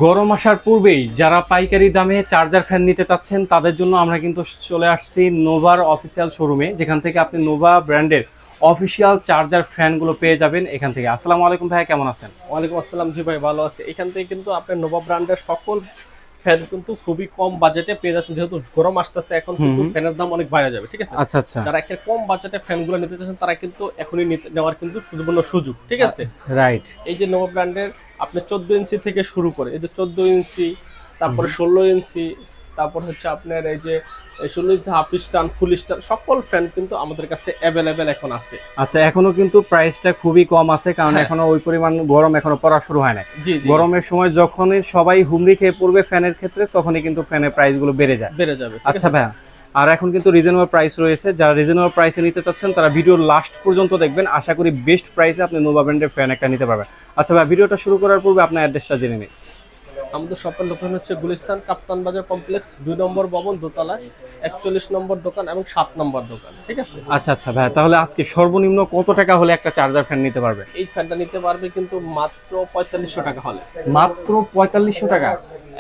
গরম আসার পূর্বেই যারা পাইকারি দামে চার্জার ফ্যান নিতে চাচ্ছেন তাদের জন্য আমরা কিন্তু চলে আসছি নোভার অফিসিয়াল শোরুমে, যেখান থেকে আপনি নোভা ব্র্যান্ডের অফিসিয়াল চার্জার ফ্যানগুলো পেয়ে যাবেন এখান থেকে। আসসালামু আলাইকুম ভাইয়া, কেমন আছেন? ওয়ালাইকুম আসসালাম। জি ভাই, ভালো আছে। এখান থেকে কিন্তু আপনার নোভা ব্র্যান্ডের সকল ফ্যান কিন্তু খুবই কম বাজেটে পেয়ে যাচ্ছেন, যেহেতু গরম আসতেছে এখন কিন্তু ফ্যানের দাম অনেক বাইরে যাবে। ঠিক আছে, আচ্ছা আচ্ছা, যারা একটা কম বাজেটে ফ্যানগুলো নিতে চাচ্ছেন তারা কিন্তু এখনই নেওয়ার কিন্তু সুবর্ণ সুযোগ। ঠিক আছে, রাইট। এই যে নোভা ব্র্যান্ডের আপনি 14 ইঞ্চি থেকে শুরু করে এই যে 14 ইঞ্চি, তারপরে 16 ইঞ্চি, তারপর হচ্ছে আপনার এই যে 16 ইঞ্চি হাফ স্টান, ফুল স্টান, সকল ফ্যান কিন্তু আমাদের কাছে অ্যাভেলেবেল এখন আছে। আচ্ছা, এখনো কিন্তু প্রাইসটা খুবই কম আছে, কারণ এখনো ওই পরিমাণ গরম এখনো পড়া শুরু হয় না। জি জি, গরমের সময় যখনই সবাই হুমড়ি খেয়ে পড়বে ফ্যানের ক্ষেত্রে, তখনই কিন্তু ফ্যানের প্রাইসগুলো বেড়ে যাবে। আচ্ছা ভাইয়া, আর এখন কিন্তু রিজনেবল প্রাইস রয়েছে। যারা রিজনেবল প্রাইসে নিতে চাচ্ছেন তারা ভিডিওর লাস্ট পর্যন্ত দেখবেন। আশা করি বেস্ট প্রাইসে আপনি নোভা ব্র্যান্ডের ফ্যান একটা নিতে পারবেন। আচ্ছা ভাই, ভিডিওটা শুরু করার পূর্বে আপনার অ্যাড্রেসটা জেনে নিই। আমাদের শপের লোকেশন হচ্ছে গুলিস্তান কাপ্তান বাজার কমপ্লেক্স, 2 নম্বর ভবন, দোতলায় 41 নম্বর দোকান এবং 7 নম্বর দোকান। ঠিক আছে। আচ্ছা আচ্ছা ভাই, তাহলে আজকে সর্বনিম্ন কত টাকা হলে একটা চার্জার ফ্যান নিতে পারবে? এই ফ্যানটা নিতে পারবে কিন্তু মাত্র 4500 টাকা হলে। মাত্র 4500 টাকা?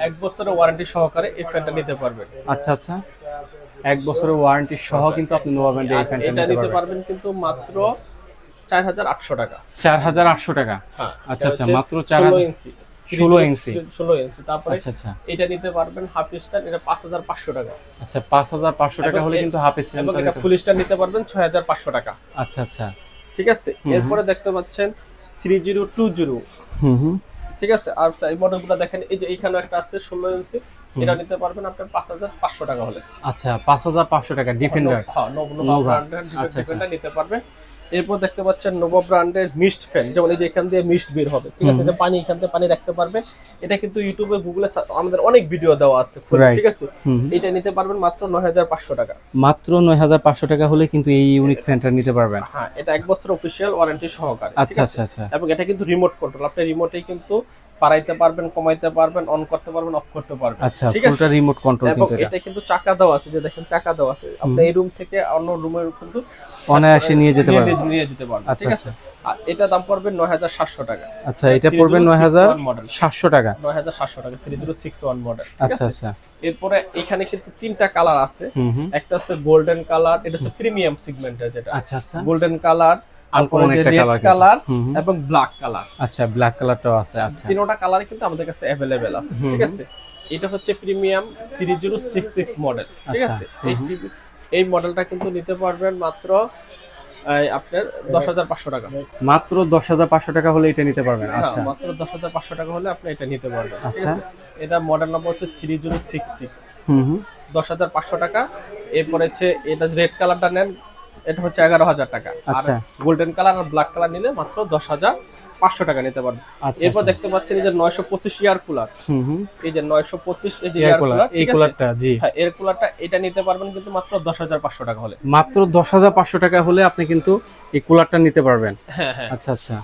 1 বছরের ওয়ারেন্টি সহকারে এই ফ্যানটা নিতে পারবেন। আচ্ছা আচ্ছা, 1 বছরের ওয়ারেন্টি সহ কিন্তু আপনি নোভা ব্র্যান্ডের এই ফ্যানটা নিতে পারবেন কিন্তু মাত্র 4800 টাকা। 4800 টাকা? হ্যাঁ, আচ্ছা আচ্ছা, মাত্র 16 ইঞ্চি। 16 ইঞ্চি। তারপরে আচ্ছা আচ্ছা, এটা নিতে পারবেন হাফ স্টার, এটা 5500 টাকা। আচ্ছা, 5500 টাকা হলে কিন্তু হাফ স্টার, এবং এটা ফুল স্টার নিতে পারবেন 6500 টাকা। আচ্ছা আচ্ছা, ঠিক আছে। এরপরে দেখতে পাচ্ছেন 3020। ঠিক আছে। আর এই মডেলগুলো দেখেন, এই যে এইখানে একটা আছে 16 ইঞ্চি, এটা নিতে পারবেন আপনার 5500 টাকা হলে। আচ্ছা, 5500 টাকা ডিফেন্ডার। হ্যাঁ, নোভা ব্র্যান্ডের ডিফেন্ডার নিতে পারবেন। এরপর দেখতে পাচ্ছেন নোভা ব্র্যান্ডের মিস্ট ফ্যান, যেমন এই যে এখান দিয়ে মিস্ট বের হবে। ঠিক আছে, এটা পানি, এখান থেকে পানি রাখতে পারবেন। এটা কিন্তু ইউটিউবে, গুগলে আমাদের অনেক ভিডিও দেওয়া আছে। ঠিক আছে, এটা নিতে পারবেন মাত্র 9500 টাকা। মাত্র 9500 টাকা হলে কিন্তু এই ইউনিক ফ্যানটা নিতে পারবেন। হ্যাঁ, এটা 1 বছর অফিশিয়াল ওয়ারেন্টি সহকারে। আচ্ছা আচ্ছা আচ্ছা, এবং এটা কিন্তু রিমোট কন্ট্রোল, আপনি রিমোটেই কিন্তু বাড়াইতে পারবেন, কমাইতে পারবেন, অন করতে পারবেন, অফ করতে পারবেন। আচ্ছা, পুরোটা রিমোট কন্ট্রোল এবং কিন্তু এটা কিন্তু চাকা দেওয়া আছে, যে দেখেন চাকা দেওয়া আছে, আপনি এই রুম থেকে অন্য রুমে কিন্তু অনায়াসে নিয়ে যেতে পারবেন। ঠিক আছে। আর এটা দাম পড়বে 9700 টাকা। আচ্ছা, এটা পড়বে 9700 টাকা। 9700 টাকা, 3061 মডেল। আচ্ছা আচ্ছা, এরপরে এখানে কিন্তু 3টা কালার আছে। একটা হচ্ছে গোল্ডেন কালার, এটা হচ্ছে প্রিমিয়াম সেগমেন্টের, যেটা আচ্ছা আচ্ছা, গোল্ডেন কালার, আনকমন একটা রেড কালার এবং ব্ল্যাক কালার। আচ্ছা, ব্ল্যাক কালারটাও আছে। আচ্ছা, তিনটা কালার কিন্তু আমাদের কাছে अवेलेबल আছে। ঠিক আছে। এটা হচ্ছে প্রিমিয়াম 3066 মডেল। ঠিক আছে। এই মডেলটা কিন্তু নিতে পারবেন মাত্র আপনার 10500 টাকা। মাত্র 10500 টাকা হলে এটা নিতে পারবেন? আচ্ছা, মাত্র 10500 টাকা হলে আপনি এটা নিতে পারবেন। ঠিক আচ্ছা, আছে। এটা মডেল নাম্বার হচ্ছে 3066। 10500 টাকা। এরপর হচ্ছে এটা রেড কালারটা নেন, এটা হচ্ছে 11000 টাকা। আর গোল্ডেন কালার আর ব্ল্যাক কালার নিলে মাত্র 10500 টাকা নিতে পারবেন। এরপর দেখতে পাচ্ছেন এই যে 925 এয়ার কুলার। এই যে 925, এই যে এয়ার কুলার, এই কুলারটা, জি হ্যাঁ, এয়ার কুলারটা এটা নিতে পারবেন কিন্তু মাত্র 10500 টাকা হলে। মাত্র 10500 টাকা হলে আপনি কিন্তু এই কুলারটা নিতে পারবেন। হ্যাঁ হ্যাঁ, আচ্ছা আচ্ছা,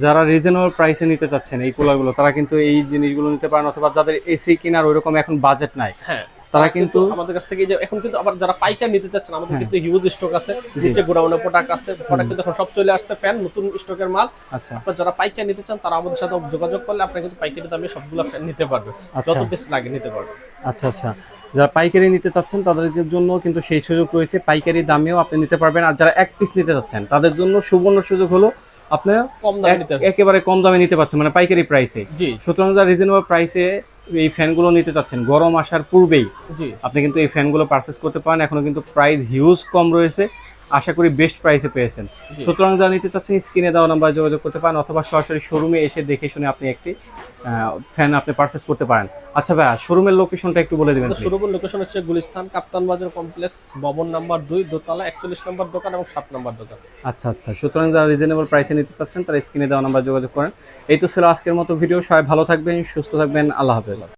যারা রিজনেবল প্রাইসে নিতে চাচ্ছেন এই কুলারগুলো, তারা কিন্তু এই জিনিসগুলো নিতে পারেন। অথবা যাদের এসি কেনার ওইরকম এখন বাজেট নাই, হ্যাঁ, তারা কিন্তু আমাদের কাছ থেকে যে এখন কিন্তু আবার যারা পাইকার নিতে চাচ্ছেন, আমাদের কিন্তু হিউজ স্টক আছে, নিচে গোডাউনে প্রোডাক্ট আছে, প্রোডাক্ট কিন্তু এখন সব চলে আসছে, ফ্যান নতুন স্টকের মাল। আচ্ছা, আপনারা যারা পাইকার নিতে চান তারা আমাদের সাথে যোগাযোগ করলে আপনারা কিন্তু পাইকারি দামে সবগুলো ফ্যান নিতে পারবেন, যত বেশি লাগে নিতে পারবেন। আচ্ছা আচ্ছা, যারা পাইকারি নিতে চাচ্ছেন তাদের জন্য কিন্তু সেই সুযোগ রয়েছে, পাইকারি দামেও আপনি নিতে পারবেন। আর যারা এক পিস নিতে চাচ্ছেন তাদের জন্য সুবর্ণ সুযোগ হলো আপনি কম দামে নিতে, একেবারে কম দামে নিতে পারছেন, মানে পাইকারি প্রাইসে। জি, সুতরাং যারা রিজনেবল প্রাইসে এই ফ্যানগুলো নিতে চাচ্ছেন গরম আসার পূর্বেই, জি, আপনি কিন্তু এই ফ্যানগুলো পারচেস করতে পারেন। এখনো কিন্তু প্রাইস হিউজ কম রয়েছে, আশা করি বেস্ট প্রাইসে পেয়েছেন। সুতরাং যারা নিতে চাচ্ছেন স্ক্রিনে দেওয়া নাম্বারে যোগাযোগ করতে পারেন, অথবা সরাসরি শোরুমে এসে দেখে শুনে আপনি একটি ফ্যান আপনি পারচেস করতে পারেন। আচ্ছা ভাইয়া, শোরুমের লোকেশনটা একটু বলে দিবেন? শোরুমের লোকেশন হচ্ছে গুলিস্তান কাপ্তান বাজার কমপ্লেক্স, ভবন নাম্বার 2, দোতলা, 41 নম্বর দোকান এবং 7 নম্বর দোকান। আচ্ছা আচ্ছা, সুতরাং যারা রিজনেবল প্রাইসে নিতে চাচ্ছেন তারা স্ক্রিনে দেওয়া নাম্বার যোগাযোগ করেন। এই তো ছিল আজকের মতো ভিডিও। সবাই ভালো থাকবেন, সুস্থ থাকবেন, আল্লাহ হাফেজ।